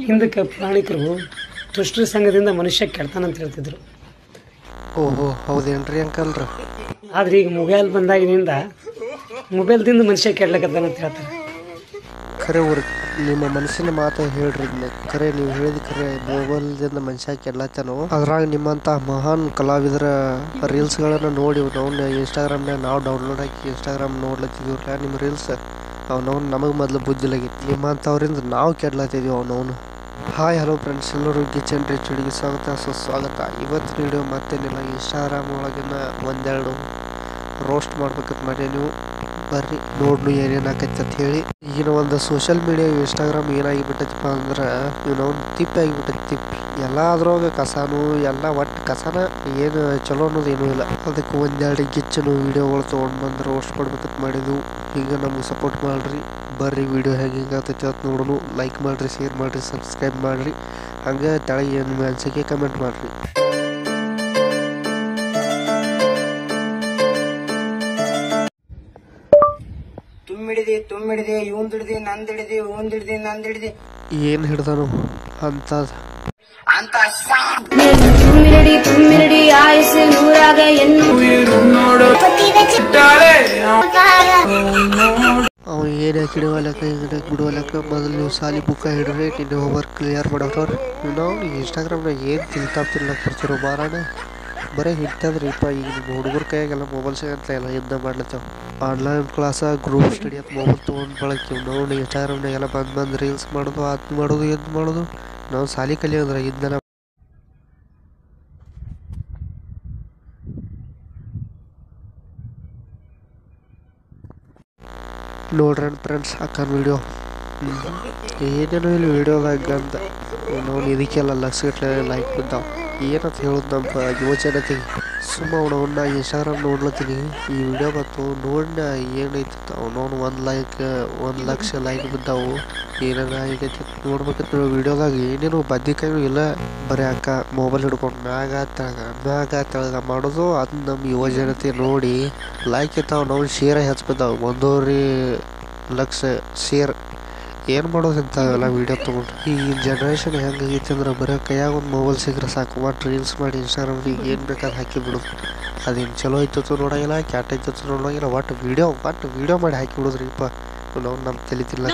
ಹಿಂದಕ್ಕೆ ಪುರಾಣಿಕರು ದುಷ್ಟರ ಸಂಘದಿಂದ ಮನುಷ್ಯ ಕೆಡ್ತಾನಂತ ಹೇಳ್ತಿದ್ರು. ಓಹೋ ಹೌದೇನ್ರಿ ಅಂಕಲ್ರ? ಆದ್ರೆ ಈಗ ಮೊಬೈಲ್ ಬಂದಾಗಿನಿಂದ ಮೊಬೈಲ್ದಿಂದ ಮನುಷ್ಯ ಕೆಡ್ಲಕತ್ತಾನಂತ ಹೇಳ್ತಾರೆ. ಖರೆ ನಿಮ್ಮ ಮನಸ್ಸಿನ ಮಾತು ಹೇಳ್ರಿ. ಖರೆ ನೀವು ಹೇಳಿದ ಖರೆ, ಮೊಬೈಲ್ದಿಂದ ಮನುಷ್ಯ ಕೆಡ್ಲತ್ತಾನೋ. ಅದ್ರಾಗ ನಿಮ್ಮಂಥ ಮಹಾನ್ ಕಲಾವಿದರ ರೀಲ್ಸ್ಗಳನ್ನು ನೋಡಿ ನಾವು ಇನ್ಸ್ಟಾಗ್ರಾಮ್ನಾಗ ನಾವು ಡೌನ್ಲೋಡ್ ಹಾಕಿ ಇನ್ಸ್ಟಾಗ್ರಾಮ್ ನೋಡ್ಲತ್ತಿದ್ದೀವ್ರಲ್ಲ ನಿಮ್ಮ ರೀಲ್ಸ್, ಅವನವ್ನು ನಮಗೆ ಮೊದಲು ಬುದ್ಧಿಲಾಗಿತ್ತು. ನಿಮ್ಮಂಥವ್ರಿಂದ ನಾವು ಕೆಡ್ಲತ್ತಿದ್ದೀವಿ ಅವನವನು. ಹಾಯ್ ಹಲೋ ಫ್ರೆಂಡ್ಸ್, ಎಲ್ಲರೂ ಕಿಚನ್ ರಿಚ್ ಅಡುಗೆ ಸ್ವಾಗತ ಸುಸ್ವಾಗತ. ಇವತ್ತಿನ ವಿಡಿಯೋ ಮತ್ತೇನಿಲ್ಲ, ಇನ್ಸ್ಟಾಗ್ರಾಮ್ ಒಳಗಿನ ಒಂದೆರಡು ರೋಸ್ಟ್ ಮಾಡ್ಬೇಕಂತ ಮಾಡಿ ನೀವು ಬರ್ರಿ ನೋಡ್ನು ಏನೇನು ಆಕೈತೆ ಅಂತ ಹೇಳಿ. ಈಗಿನ ಒಂದು ಸೋಷಿಯಲ್ ಮೀಡಿಯಾ ಇನ್ಸ್ಟಾಗ್ರಾಮ್ ಏನಾಗಿಬಿಟ್ಟೈತಪ್ಪ ಅಂದ್ರೆ ಇವನವ್ನು ತಿಪ್ಪಿ ಆಗಿಬಿಟ್ಟೈತಿ. ತಿಪ್ಪಿ ಎಲ್ಲ ಅದ್ರೊಳಗೆ ಕಸಾನು ಎಲ್ಲ ಒಟ್ಟು ಕಸನ, ಏನು ಚಲೋ ಅನ್ನೋದು ಏನೂ ಇಲ್ಲ. ಅದಕ್ಕೆ ಒಂದೆರಡು ಗಿಚ್ಚನು ವೀಡಿಯೋಗಳು ತೊಗೊಂಡು ಬಂದು ರೋಸ್ಟ್ ಮಾಡ್ಬೇಕಂತ ಮಾಡಿದ್ವು. ಈಗ ನಮ್ಗೆ ಸಪೋರ್ಟ್ ಮಾಡಿರಿ. ಬರ್ರಿ ವಿಡಿಯೋ ಹೆಂಗೆ ಹಿಂಗಾಗ್ತೈತೆ ಅಂತ ನೋಡೋಣ. ಲೈಕ್ ಮಾಡಿರಿ, ಶೇರ್ ಮಾಡಿರಿ, ಸಬ್ಸ್ಕ್ರೈಬ್ ಮಾಡಿರಿ. ಹಂಗೆ ತೆಳಗೆ ನಿಮ್ಮ ಅನಿಸಿಕೆ ಕಮೆಂಟ್ ಮಾಡಿರಿ. ತುಂಬಿಡಿದೆ ಇವಂದಿಡಿದೆ ನಂದಿಡಿದೆ ಇವಂದಿಡಿದೆ ನಂದಿಡಿದೆ ಏನು ಹಿಡ್ದಾನು ಅಂತ ತುಮ್ಮಿರಡಿ ಆಯಸ್ಸು ನೂರಾಗ ಅವ ಏನು ಯಾಕೆ ಹಿಡಿವಲಕ್ಕ ಹಿಂಗೆ ಬಿಡುವಲಕ್ಕ. ಮೊದಲು ನೀವು ಸಾಲಿ ಬುಕ್ಕ ಹಿಡ್ರಿ, ನಿನ್ನ ಹೋಮ್ವರ್ಕ್ ಕ್ಲಿಯರ್ ಮಾಡೋರು. ನಾವು ಇನ್ಸ್ಟಾಗ್ರಾಮ್ನಾಗ ಏನು ತಿಳ್ತಾಪ್ತಿರ್ಲಕ್ಕೆ ಬರ್ತಿರೋ ಮಾರಾಣ. ಬರೀ ಹಿಡ್ತದ್ರಿಪ್ಪ. ಈಗ ನಿಮ್ಮ ಹುಡುಗರ ಕೈಯಾಗೆಲ್ಲ ಮೊಬೈಲ್ ಸಿಗಂತ ಎಲ್ಲ ಯುದ್ಧ ಮಾಡ್ಲತ್ತೇವೆ. ಆನ್ಲೈನ್ ಕ್ಲಾಸ, ಗ್ರೂಪ್ ಸ್ಟಡಿ ಅಂತ ಮೊಬೈಲ್ ತೊಗೊಂಡು ಬಳಕೆ ನಾವು ಇನ್ಸ್ಟಾಗ್ರಾಮ್ನಾಗೆಲ್ಲ ಬಂದು ರೀಲ್ಸ್ ಮಾಡೋದು, ಅದು ಮಾಡೋದು, ಇದು ಮಾಡೋದು. ನಾವು ಸಾಲಿ ಕಲಿಯೋದ್ರ ಇದನ್ನ ನೋಡ್ರಿ ಫ್ರೆಂಡ್ಸ್ ಅಕ್ಕನ ವಿಡಿಯೋ. ಏನೇನೋ ಇಲ್ಲಿ ವಿಡಿಯೋದಾಗ ಅಂತ ನಾವು ಇದಕ್ಕೆಲ್ಲ ಲಕ್ಷಗಟ್ಟಲೆ ಲೈಕ್ ಬಿದ್ದಾವ. ಏನಂತ ಹೇಳೋದು ನಮ್ಮ ಯುವಜನತೆಗೆ. ಸುಮ್ಮ ಅವನವನ್ನ ಇನ್ಸ್ಟಾಗ್ರಾಮ್ ನೋಡ್ಲತ್ತೀನಿ, ಈ ವಿಡಿಯೋ ಬಂತು ನೋಡಿನ ಏನೈತಿ ಅವನವನು 1 ಲಕ್ಷ ಲೈಕ್ ಬಿದ್ದಾವು. ಏನಾರ ಆಗೈತಿ ನೋಡ್ಬೇಕಂತ ವಿಡಿಯೋದಾಗ ಏನೇನು ಬದ್ನಿಕಾಯಿನೂ ಇಲ್ಲ. ಬರೀ ಅಕ್ಕ ಮೊಬೈಲ್ ಹಿಡ್ಕೊಂಡು ಮ್ಯಾಗ ತೆಳಗ ಮಾಡೋದು. ಅದು ನಮ್ಮ ಯುವಜನತೆ ನೋಡಿ ಲೈಕ್ ಇರ್ತಾವೆ, ನಾವು ಶೇರ್ ಹಚ್ಬಿದ್ದಾವೆ. 1.5 ಲಕ್ಷ ಶೇರ್. ಏನು ಮಾಡೋದು ಇಂಥವೆಲ್ಲ ವೀಡಿಯೋ ತೊಗೊಂಡು. ಈ ಜನ್ರೇಷನ್ ಹೆಂಗಾಗೈತಿ ಅಂದ್ರೆ ಬರೀ ಕೈಯಾಗ ಒಂದು ಮೊಬೈಲ್ ಸಿಕ್ಕರೆ ಸಾಕು, ಒಟ್ಟು ರೀಲ್ಸ್ ಮಾಡಿ ಇನ್ಸ್ಟಾಗ್ರಾಮ್ಗೆ ಏನು ಬೇಕಾದ್ರೆ ಹಾಕಿಬಿಡೋದು. ಅದೇನು ಚಲೋ ಐತತ್ತು ನೋಡೋಂಗಿಲ್ಲ, ಕ್ಯಾಟ್ ಐತತ್ತು ನೋಡೋಂಗಿಲ್ಲ. ಒಟ್ಟು ವೀಡಿಯೋ ಮಾಡಿ ಹಾಕಿಬಿಡೋದ್ರಿಪ್ಪ. ನಾವು ನಮ್ಮ ತಿಳಿತಿಲ್ಲ.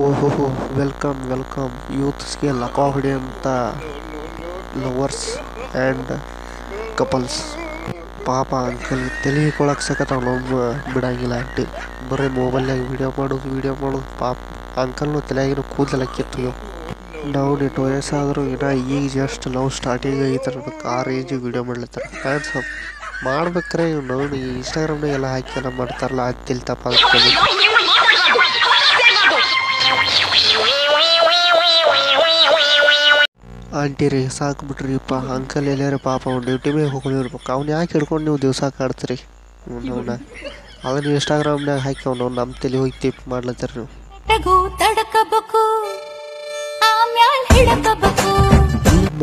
ಓಹೋ ವೆಲ್ಕಮ್ ಯೂತ್ಸ್ಗೆ ಲಕಾ ಹೊಡೆಯಂಥ ಲವರ್ಸ್ ಆ್ಯಂಡ್ ಕಪಲ್ಸ್. ಪಾಪ ಅಂಕಲ್ ತಿಳಿಕೊಳಕ್ಕೆ ಸಕತ್ತಾವ, ನಾವು ಬಿಡಂಗಿಲ್ಲ. ಆಂಟಿ ಬರೀ ಮೊಬೈಲ್ನಾಗ ವೀಡಿಯೋ ಮಾಡೋದು. ಪಾಪ ಅಂಕಲ್ನು ತಲೆಯಾಗಿನ ಕೂದಲ ಕಿತ್ತು. ನಾವು 8 ವಯಸ್ಸಾದರೂ ಈಗ ಜಸ್ಟ್ ಲವ್ ಸ್ಟಾರ್ಟಿಂಗ್ ಐತೆ ಅನ್ನೋದಕ್ಕೆ ಆ ರೇಂಜಿಗೆ ವೀಡಿಯೋ ಮಾಡ್ಲತ್ತಾರೆ. ಫ್ಯಾನ್ಸ್ ಮಾಡ್ಬೇಕಾರೆ ನಾವು ಇನ್ಸ್ಟಾಗ್ರಾಮ್ನಾಗೆಲ್ಲ ಹಾಕಿ ಎಲ್ಲ ಮಾಡ್ತಾರಲ್ಲ, ಅದು ತಿಳ್ತಪ್ಪ ಅದಕ್ಕೆ. ಆಂಟಿ ರೀ ಸಾಕು ಬಿಟ್ರಿಪ್ಪ, ಅಂಕಲ್ ಎಲ್ಲಾರ ಪಾಪ ಅವ್ನು ಡ್ಯೂಟಿ ಮೇಲೆ ಹೋಗಿರ್ಬೇಕು. ಅವ್ನು ಯಾಕೆ ಹಿಡ್ಕೊಂಡು ನೀವು ದಿವಸ ಕಾಡ್ತೀರಿ ಅವನ್ನ? ಅದನ್ನು ಇನ್ಸ್ಟಾಗ್ರಾಮ್ನಾಗ ಹಾಕಿ ಅವ್ನು ನಮ್ಮ ತಲೆ ಹೋಗಿ ತಿಪ್ ಮಾಡ್ಲತ್ತಾರೆ ನೀವು.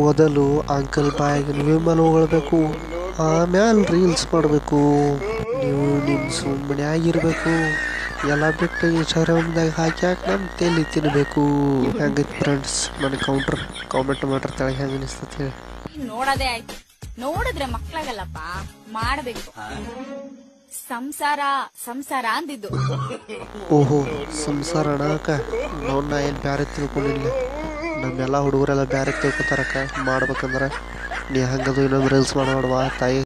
ಮೊದಲು ಅಂಕಲ್ ಬಾಯಾಗಿನ ವಿಮಲ್ ಹೊಗಳ್ಬೇಕು, ಆಮ್ಯಾಲೆ ರೀಲ್ಸ್ ಮಾಡಬೇಕು. ನೀವು ನಿಮ್ಮ ಸುಮ್ಮನೆ ಆಗಿರ್ಬೇಕು. ಎಲ್ಲ ಬಿಟ್ಟು ಇನ್ಸ್ಟಾಗ್ರಾಮ್ದಾಗ ಹಾಕಿ ನಮ್ಮ ತಲೆ ತಿನ್ನಬೇಕು. ಹೆಂಗೈತಿ ಫ್ರೆಂಡ್ಸ್? ನನಗೆ ಕಾಮೆಂಟ್ ಮಾಡಿರ್ತಾಳೆ ಹೆಂಗೆ ಅನಿಸ್ತತಿ ಹೇಳಿ. ನೋಡೋದೇ ಆಯ್ತು, ನೋಡಿದ್ರೆ ಮಕ್ಳಾಗಲ್ಲಪ್ಪ, ಮಾಡಬೇಕು ಸಂಸಾರ ಅಂದಿದ್ದು. ಓಹೋ ಸಂಸಾರ ಅಣ್ಣಕ್ಕ, ನಾ ಏನು ಬ್ಯಾರೆ ತಿಳ್ಕೊಂಡಿಲ್ಲ. ನಮ್ಮೆಲ್ಲ ಹುಡುಗರೆಲ್ಲ ಬ್ಯಾರೆ ತಿಳ್ಕೊತಾರಕ್ಕ. ಮಾಡ್ಬೇಕಂದ್ರೆ ನೀ ಹಂಗದು ಇನ್ನೊಂದು ರೀಲ್ಸ್ ಮಾಡಬೇಡವಾ ತಾಯಿ